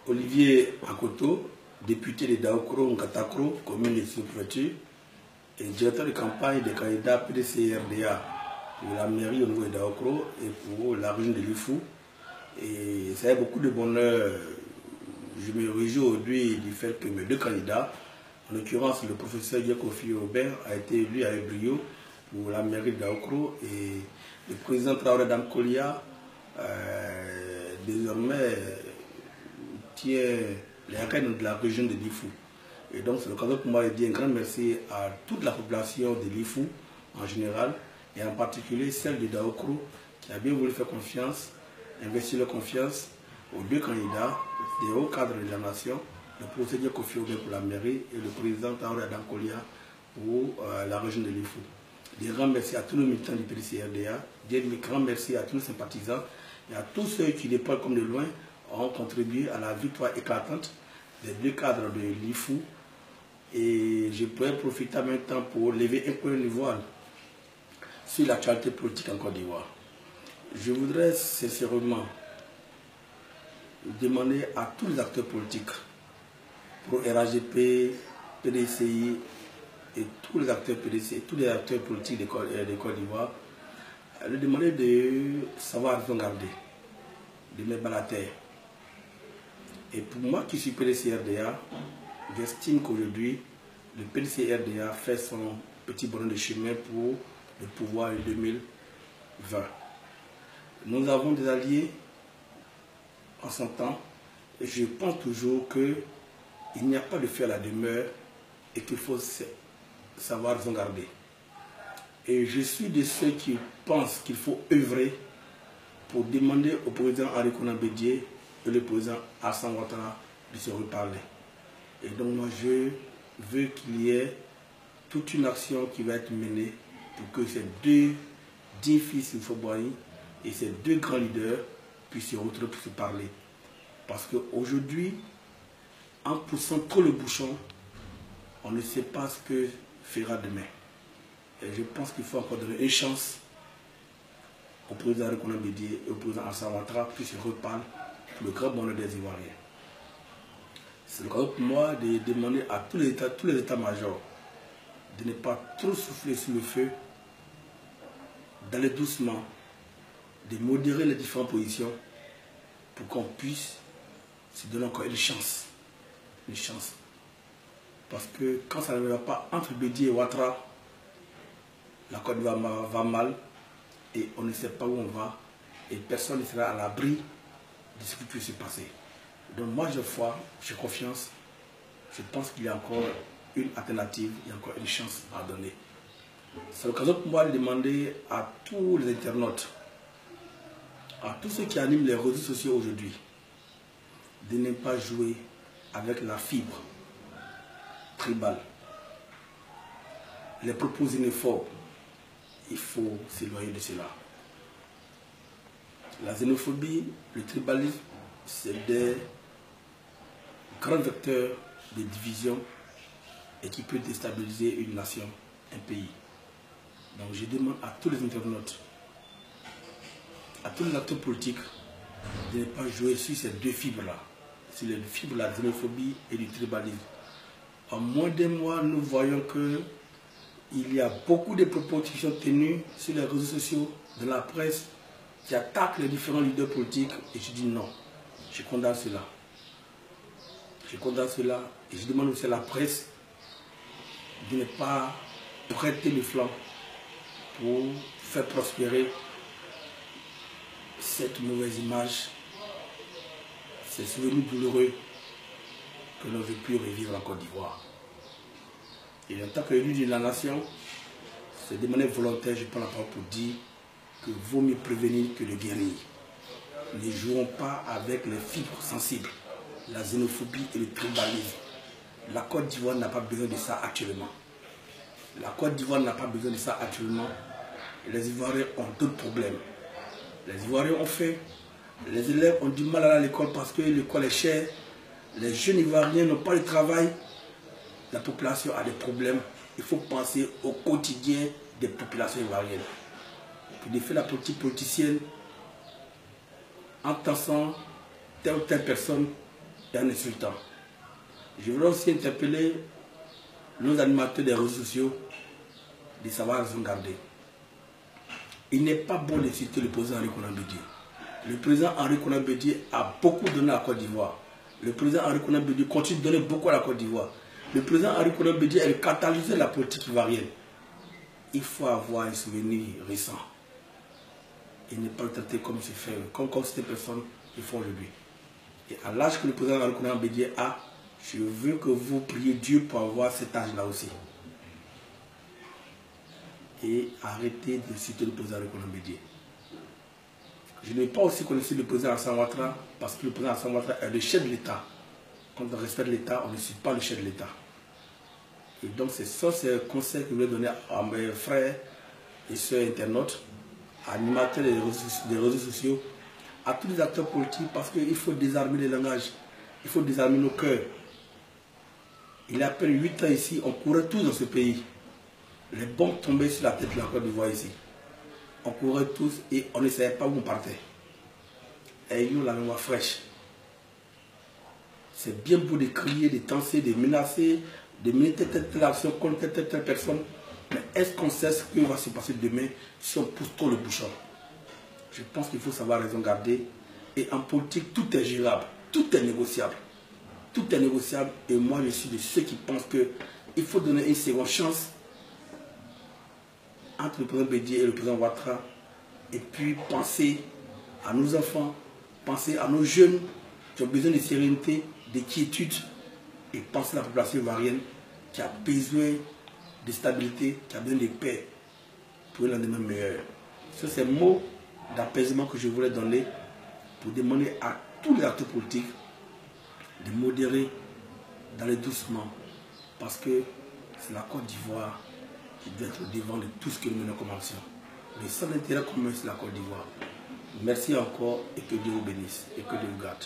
Olivier Akoto, député de Daokro, Ngatakro, commune de Sous-Préfecture, et directeur de campagne des candidats PDC-RDA pour la mairie au niveau de Daokro et pour la région de Lifou. Et ça a beaucoup de bonheur. Je me réjouis aujourd'hui du fait que mes deux candidats, en l'occurrence le professeur Yakofi Aubert, a été élu avec brio pour la mairie de Daokro et le président Traoré Dankolia désormais tient les rênes de la région de Lifou. Et donc c'est l'occasion pour moi de dire un grand merci à toute la population de Lifou en général et en particulier celle de Daokro qui a bien voulu faire confiance, investir leur confiance aux deux candidats des hauts cadres de la nation, le professeur Kofi Aubert pour la mairie et le président Traoré Dankolia pour la région de Lifou. Des grands merci à tous les militants du PDC-RDA, des grands merci à tous les sympathisants et à tous ceux qui, de près comme de loin, ont contribué à la victoire éclatante des deux cadres de Lifou. Et je pourrais profiter en même temps pour lever un peu le voile sur l'actualité politique en Côte d'Ivoire. Je voudrais sincèrement demander à tous les acteurs politiques, pour RAGP, PDCI et tous les acteurs PDC, tous les acteurs politiques de Côte d'Ivoire, de demander de savoir raison garder, de mettre à la terre. Et pour moi qui suis PDC-RDA, j'estime qu'aujourd'hui, le PDC-RDA fait son petit bonhomme de chemin pour le pouvoir en 2020. Nous avons des alliés en son temps et je pense toujours qu'il n'y a pas de fait à la demeure et qu'il faut savoir raison garder. Et je suis de ceux qui pensent qu'il faut œuvrer pour demander au président Henri Konan Bédié et le président Alassane Ouattara de se reparler. Et donc moi je veux qu'il y ait toute une action qui va être menée pour que ces deux dignes fils de Foboaï et ces deux grands leaders puissent se retrouver pour se parler. Parce qu'aujourd'hui, en poussant trop le bouchon, on ne sait pas ce que fera demain. Et je pense qu'il faut encore donner une chance au président Henri Konan Bédié et au président Alassane Ouattara pour se reparler pour le grand bonheur des Ivoiriens. C'est l'occasion pour moi de demander à tous les états-majors de ne pas trop souffler sur le feu, d'aller doucement, de modérer les différentes positions pour qu'on puisse se donner encore une chance. Une chance. Parce que quand ça ne va pas entre Bédié et Ouattara, la Côte d'Ivoire va mal et on ne sait pas où on va et personne ne sera à l'abri de ce qui peut se passer. Donc moi j'ai foi, j'ai confiance, je pense qu'il y a encore une alternative, il y a encore une chance à donner. C'est l'occasion pour moi de demander à tous les internautes, à tous ceux qui animent les réseaux sociaux aujourd'hui, de ne pas jouer avec la fibre tribale. Les propos xénophobes, il faut s'éloigner de cela. La xénophobie, le tribalisme, c'est des grands vecteurs de division et qui peut déstabiliser une nation, un pays. Donc je demande à tous les internautes, à tous les acteurs politiques de ne pas jouer sur ces deux fibres-là, sur les fibres de la xénophobie et du tribalisme. En moins d'un mois, nous voyons qu'il y a beaucoup de propos qui sont tenus sur les réseaux sociaux, de la presse, qui attaquent les différents leaders politiques et je dis non, je condamne cela. Je condamne cela et je demande aussi à la presse de ne pas prêter le flanc pour faire prospérer cette mauvaise image, ces souvenirs douloureux que l'on veut plus revivre en Côte d'Ivoire. Et en tant qu'élu de la nation, c'est de manière volontaire, je prends la parole pour dire que vaut mieux prévenir que de guérir. Ne jouons pas avec les fibres sensibles, la xénophobie et le tribalisme. La Côte d'Ivoire n'a pas besoin de ça actuellement. La Côte d'Ivoire n'a pas besoin de ça actuellement. Les Ivoiriens ont d'autres problèmes. Les Ivoiriens ont faim. Les élèves ont du mal à aller à l'école parce que l'école est chère. Les jeunes Ivoiriens n'ont pas de travail. La population a des problèmes. Il faut penser au quotidien des populations ivoiriennes. Pour défaire la politique politicienne, en tassant telle ou telle personne, et un insultant. Je voudrais aussi interpeller nos animateurs des réseaux sociaux de savoir raison garder. Il n'est pas bon de citer le président Henri Konan Bédié. Le président Henri Konan Bédié a beaucoup donné à la Côte d'Ivoire. Le président Henri Konan Bédié continue de donner beaucoup à la Côte d'Ivoire. Le président Henri Konan Bédié est le catalyseur de la politique ivoirienne. Il faut avoir un souvenir récent. Et ne pas le traiter comme c'est fait, comme certaines personnes le font aujourd'hui. Et à l'âge que le président Henri Konan Bédié a, je veux que vous priez Dieu pour avoir cet âge-là aussi. Et arrêtez de citer le président Henri Konan Bédié. Je n'ai pas aussi connu le président Alassane Ouattara parce que le président Alassane Ouattara est le chef de l'État. Quand on respecte l'État, on ne cite pas le chef de l'État. Et donc c'est ça, c'est un conseil que je voulais donner à mes frères et sœurs internautes, animateurs des réseaux sociaux, à tous les acteurs politiques, parce qu'il faut désarmer les langages, il faut désarmer nos cœurs. Il y a à peine 8 ans ici, on courait tous dans ce pays. Les bombes tombaient sur la tête de la Côte d'Ivoire ici. On courait tous et on ne savait pas où on partait. Ayons la mémoire fraîche. C'est bien beau de crier, de danser, de menacer, de mener telle action contre telle personne. Mais est-ce qu'on sait ce qui va se passer demain si on pousse trop le bouchon? Je pense qu'il faut savoir raison garder. Et en politique, tout est gérable, tout est négociable. Tout est négociable. Et moi, je suis de ceux qui pensent qu'il faut donner une seconde chance entre le président Bédié et le président Ouattara. Et puis penser à nos enfants, penser à nos jeunes qui ont besoin de sérénité, de quiétude. Et penser à la population ivoirienne qui a besoin de stabilité, qui a besoin de paix pour un lendemain meilleur. C'est ces mots d'apaisement que je voulais donner pour demander à tous les acteurs politiques de modérer, d'aller doucement, parce que c'est la Côte d'Ivoire qui doit être au devant de tout ce que nous menons comme action. Le seul intérêt commun, c'est la Côte d'Ivoire. Merci encore et que Dieu vous bénisse et que Dieu vous garde.